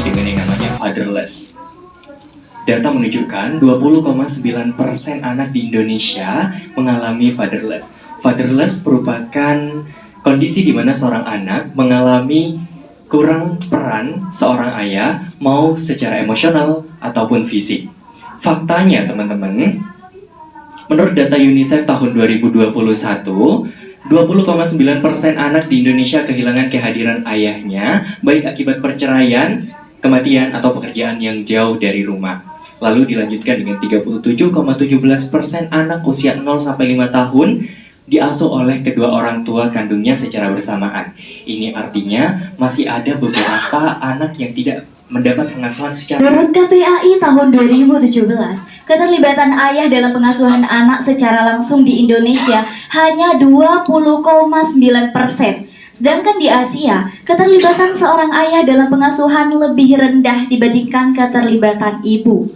dengan yang namanya fatherless. Data menunjukkan 20,9% anak di Indonesia mengalami fatherless. Fatherless merupakan kondisi di mana seorang anak mengalami kurang peran seorang ayah, mau secara emosional ataupun fisik. Faktanya teman-teman, menurut data UNICEF tahun 2021, 20,9% anak di Indonesia kehilangan kehadiran ayahnya, baik akibat perceraian, kematian, atau pekerjaan yang jauh dari rumah. Lalu dilanjutkan dengan 37,17% anak usia 0-5 tahun diasuh oleh kedua orang tua kandungnya secara bersamaan. Ini artinya masih ada beberapa anak yang tidak mendapat pengasuhan secara... Menurut KPAI tahun 2017, keterlibatan ayah dalam pengasuhan anak secara langsung di Indonesia hanya 20,9%. Sedangkan di Asia, keterlibatan seorang ayah dalam pengasuhan lebih rendah dibandingkan keterlibatan ibu.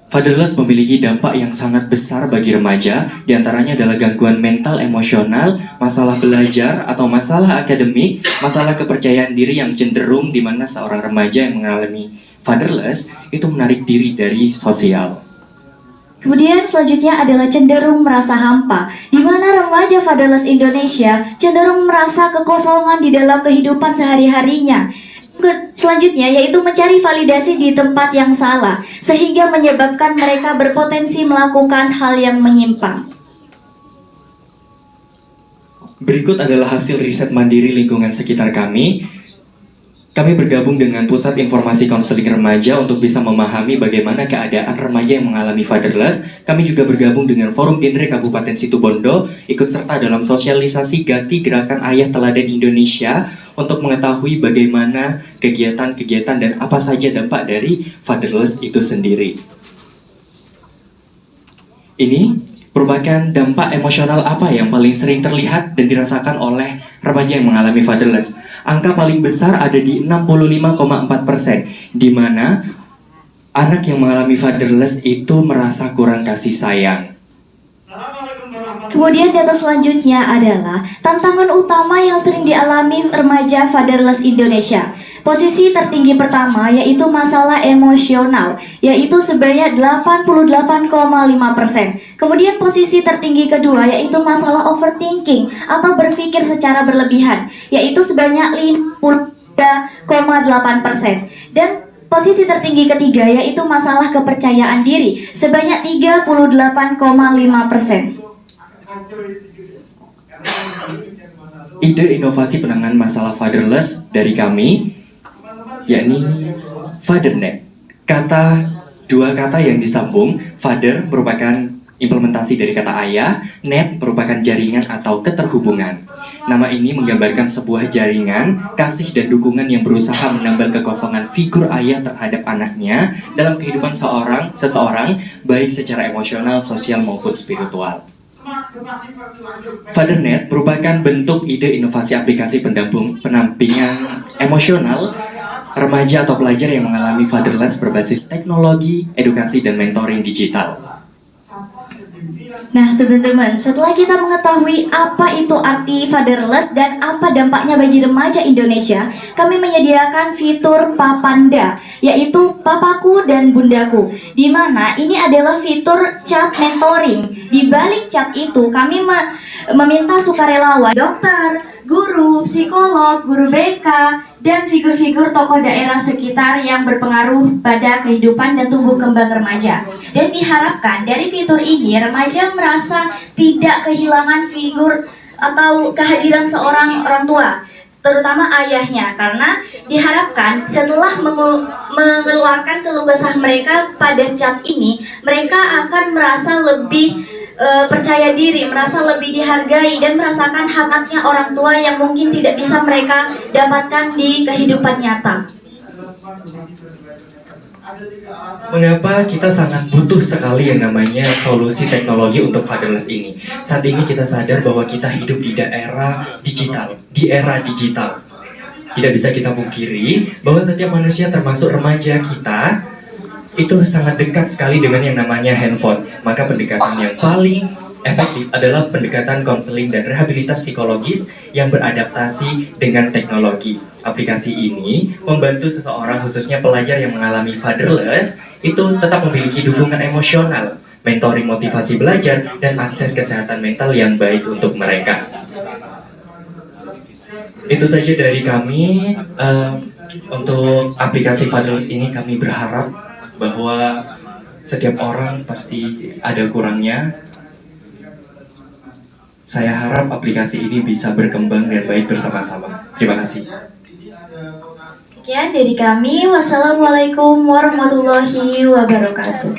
Fatherless memiliki dampak yang sangat besar bagi remaja, diantaranya adalah gangguan mental emosional, masalah belajar atau masalah akademik, masalah kepercayaan diri yang cenderung di mana seorang remaja yang mengalami fatherless itu menarik diri dari sosial. Kemudian selanjutnya adalah cenderung merasa hampa, di mana remaja fatherless Indonesia cenderung merasa kekosongan di dalam kehidupan sehari-harinya. Selanjutnya yaitu mencari validasi di tempat yang salah, sehingga menyebabkan mereka berpotensi melakukan hal yang menyimpang. Berikut adalah hasil riset mandiri lingkungan sekitar kami. Kami bergabung dengan Pusat Informasi Konseling Remaja untuk bisa memahami bagaimana keadaan remaja yang mengalami fatherless. Kami juga bergabung dengan Forum Genre Kabupaten Situbondo, ikut serta dalam sosialisasi Gati Gerakan Ayah Teladan Indonesia untuk mengetahui bagaimana kegiatan-kegiatan dan apa saja dampak dari fatherless itu sendiri. Ini merupakan dampak emosional apa yang paling sering terlihat dan dirasakan oleh remaja yang mengalami fatherless. Angka paling besar ada di 65,4%, di mana anak yang mengalami fatherless itu merasa kurang kasih sayang. Kemudian data selanjutnya adalah tantangan utama yang sering dialami remaja fatherless Indonesia. Posisi tertinggi pertama yaitu masalah emosional, yaitu sebanyak 88,5%. Kemudian posisi tertinggi kedua yaitu masalah overthinking atau berpikir secara berlebihan, yaitu sebanyak 53,8%. Dan posisi tertinggi ketiga yaitu masalah kepercayaan diri sebanyak 38,5%. Ide inovasi penanganan masalah fatherless dari kami, yakni FatherNet. Dua kata yang disambung. Father merupakan implementasi dari kata ayah, net merupakan jaringan atau keterhubungan. Nama ini menggambarkan sebuah jaringan, kasih dan dukungan yang berusaha menambal kekosongan figur ayah terhadap anaknya dalam kehidupan seseorang, baik secara emosional, sosial maupun spiritual. FatherNet merupakan bentuk ide inovasi aplikasi pendampingan emosional remaja atau pelajar yang mengalami fatherless berbasis teknologi, edukasi, dan mentoring digital. Nah teman-teman, setelah kita mengetahui apa itu arti fatherless dan apa dampaknya bagi remaja Indonesia, kami menyediakan fitur Papanda, yaitu Papaku dan Bundaku, di mana ini adalah fitur chat mentoring. Di balik chat itu, kami meminta sukarelawan, dokter, guru, psikolog, guru BK, dan figur-figur tokoh daerah sekitar yang berpengaruh pada kehidupan dan tumbuh kembang remaja. Dan diharapkan dari fitur ini remaja merasa tidak kehilangan figur atau kehadiran seorang orang tua, terutama ayahnya, karena diharapkan setelah mengeluarkan keluh kesah mereka pada chat ini, mereka akan merasa lebih percaya diri, merasa lebih dihargai, dan merasakan hangatnya orang tua yang mungkin tidak bisa mereka dapatkan di kehidupan nyata. Mengapa kita sangat butuh sekali yang namanya solusi teknologi untuk fatherless ini? Saat ini kita sadar bahwa kita hidup di era digital. Tidak bisa kita pungkiri bahwa setiap manusia termasuk remaja kita itu sangat dekat sekali dengan yang namanya handphone. Maka pendekatan yang paling efektif adalah pendekatan konseling dan rehabilitas psikologis yang beradaptasi dengan teknologi. Aplikasi ini membantu seseorang, khususnya pelajar yang mengalami fatherless, itu tetap memiliki dukungan emosional, mentoring motivasi belajar, dan akses kesehatan mental yang baik untuk mereka. Itu saja dari kami. Untuk aplikasi Fatherless ini kami berharap bahwa setiap orang pasti ada kurangnya. Saya harap aplikasi ini bisa berkembang dan baik bersama-sama. Terima kasih. Sekian dari kami. Wassalamualaikum warahmatullahi wabarakatuh.